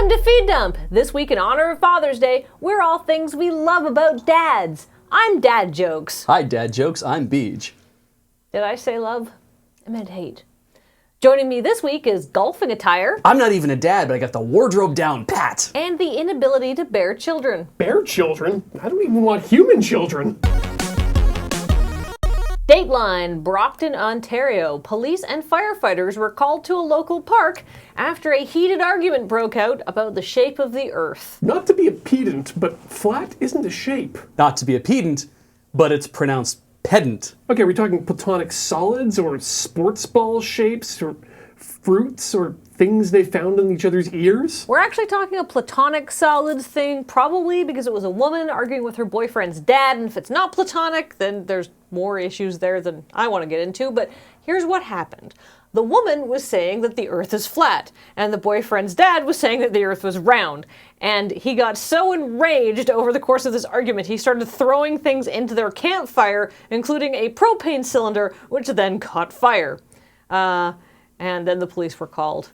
Welcome to Feed Dump! This week in honor of Father's Day, we're all things we love about dads. I'm Dad Jokes. Hi, Dad Jokes. I'm Beej. Did I say love? I meant hate. Joining me this week is golfing attire. I'm not even a dad, but I got the wardrobe down pat. And the inability to bear children. Bear children? I don't even want human children. Dateline, Brockton, Ontario. Police and firefighters were called to a local park after a heated argument broke out about the shape of the Earth. Not to be a pedant, but flat isn't a shape. Not to be a pedant, but it's pronounced pedant. Okay, are we talking platonic solids or sports ball shapes or fruits or things they found in each other's ears? We're actually talking a platonic solids thing, probably because it was a woman arguing with her boyfriend's dad, and if it's not platonic, then there's more issues there than I want to get into, but here's what happened. The woman was saying that the Earth is flat, and the boyfriend's dad was saying that the Earth was round. And he got so enraged over the course of this argument, he started throwing things into their campfire, including a propane cylinder, which then caught fire. And then the police were called.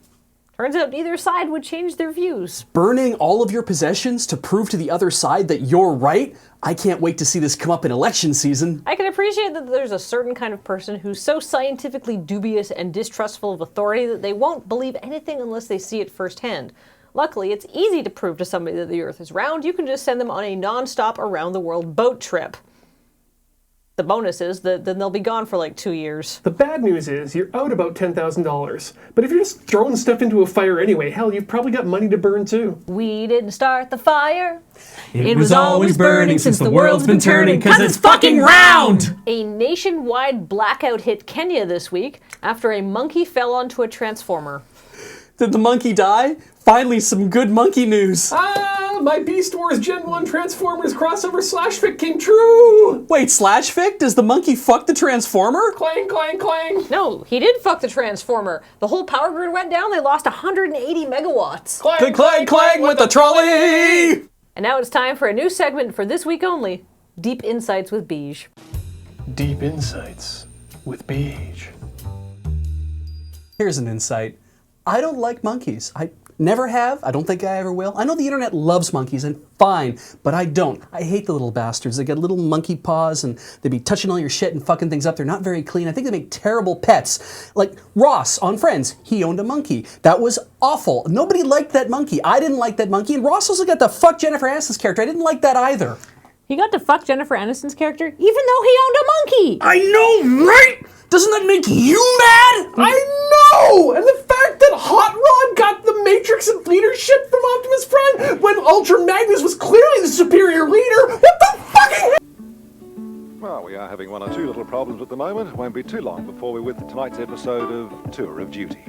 Turns out neither side would change their views. Burning all of your possessions to prove to the other side that you're right? I can't wait to see this come up in election season. I can appreciate that there's a certain kind of person who's so scientifically dubious and distrustful of authority that they won't believe anything unless they see it firsthand. Luckily, it's easy to prove to somebody that the Earth is round. You can just send them on a non-stop around-the-world boat trip. The bonus is that then they'll be gone for like 2 years. The bad news is you're out about $10,000. But if you're just throwing stuff into a fire anyway, hell, you've probably got money to burn too. We didn't start the fire. It was always burning since the world's been turning, 'cause it's fucking round! A nationwide blackout hit Kenya this week after a monkey fell onto a transformer. Did the monkey die? Finally, some good monkey news. My Beast Wars Gen 1 Transformers crossover /fic came true! Wait, /fic? Does the monkey fuck the transformer? Clang, clang, clang! No, he did fuck the transformer. The whole power grid went down, they lost 180 megawatts. Clang, Clang, clang with the trolley! And now it's time for a new segment for this week only, Deep Insights with Beej. Deep Insights with Beej. Here's an insight. I don't like monkeys. I never have. I don't think I ever will. I know the internet loves monkeys, and fine, but I don't. I hate the little bastards. They got little monkey paws, and they be touching all your shit and fucking things up. They're not very clean. I think they make terrible pets. Like Ross on Friends, he owned a monkey. That was awful. Nobody liked that monkey. I didn't like that monkey, and Ross also got to fuck Jennifer Aniston's character. I didn't like that either. He got to fuck Jennifer Aniston's character even though he owned a monkey! I know, right? Doesn't that make you mad? I know! And the fact that Hot Rod got the Matrix of leadership from Optimus Prime when Ultra Magnus was clearly the superior leader, what the fucking... Well, we are having one or two little problems at the moment. It won't be too long before we're with tonight's episode of Tour of Duty.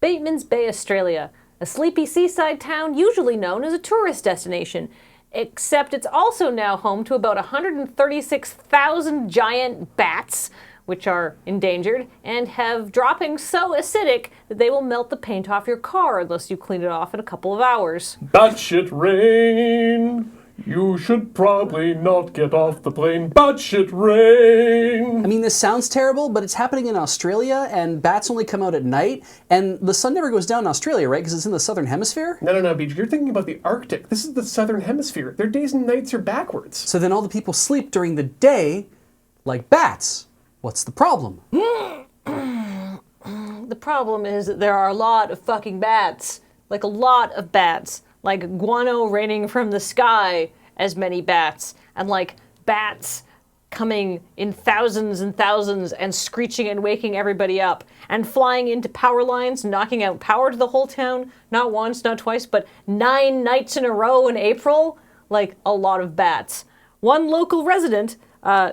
Bateman's Bay, Australia. A sleepy seaside town usually known as a tourist destination, except it's also now home to about 136,000 giant bats, which are endangered and have droppings so acidic that they will melt the paint off your car unless you clean it off in a couple of hours. Batshit rain. You should probably not get off the plane. Batshit rain. I mean, this sounds terrible, but it's happening in Australia, and bats only come out at night, and the sun never goes down in Australia, right? Because it's in the southern hemisphere? No, Beej. You're thinking about the Arctic. This is the southern hemisphere. Their days and nights are backwards. So then all the people sleep during the day like bats. What's the problem? The problem is that there are a lot of fucking bats. Like a lot of bats. Like guano raining from the sky as many bats. And like bats coming in thousands and thousands and screeching and waking everybody up. And flying into power lines, knocking out power to the whole town. Not once, not twice, but 9 nights in a row in April. Like a lot of bats. One local resident,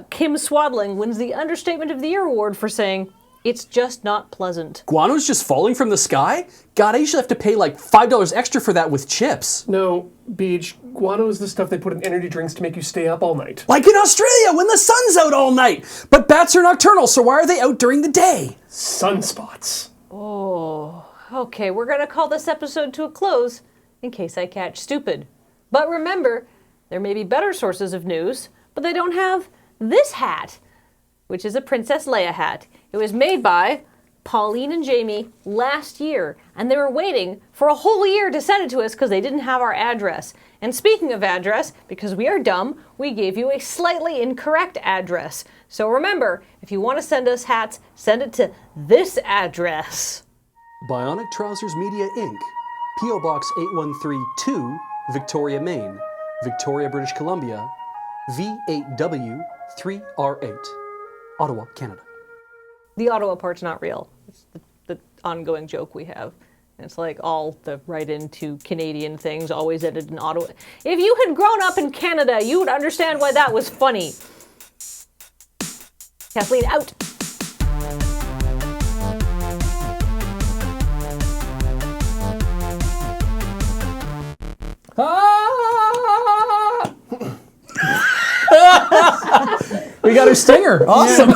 Kim Swadling, wins the Understatement of the Year award for saying, "It's just not pleasant." Guano's just falling from the sky? God, I usually have to pay like $5 extra for that with chips. No, Beej. Guano is the stuff they put in energy drinks to make you stay up all night. Like in Australia when the sun's out all night. But bats are nocturnal, so why are they out during the day? Sunspots. Oh, okay, we're gonna call this episode to a close in case I catch stupid. But remember, there may be better sources of news, but they don't have this hat, which is a Princess Leia hat. It was made by Pauline and Jamie last year, and they were waiting for a whole year to send it to us because they didn't have our address. And speaking of address, because we are dumb, we gave you a slightly incorrect address. So remember, if you want to send us hats, send it to this address. Bionic Trousers Media Inc., P.O. Box 8132, Victoria, Maine, Victoria, British Columbia, V8W3R8, Ottawa, Canada. The Ottawa part's not real. It's the ongoing joke we have. And it's like all the write-into Canadian things always ended in Ottawa. If you had grown up in Canada, you would understand why that was funny. Kathleen, out. We got our stinger. Awesome.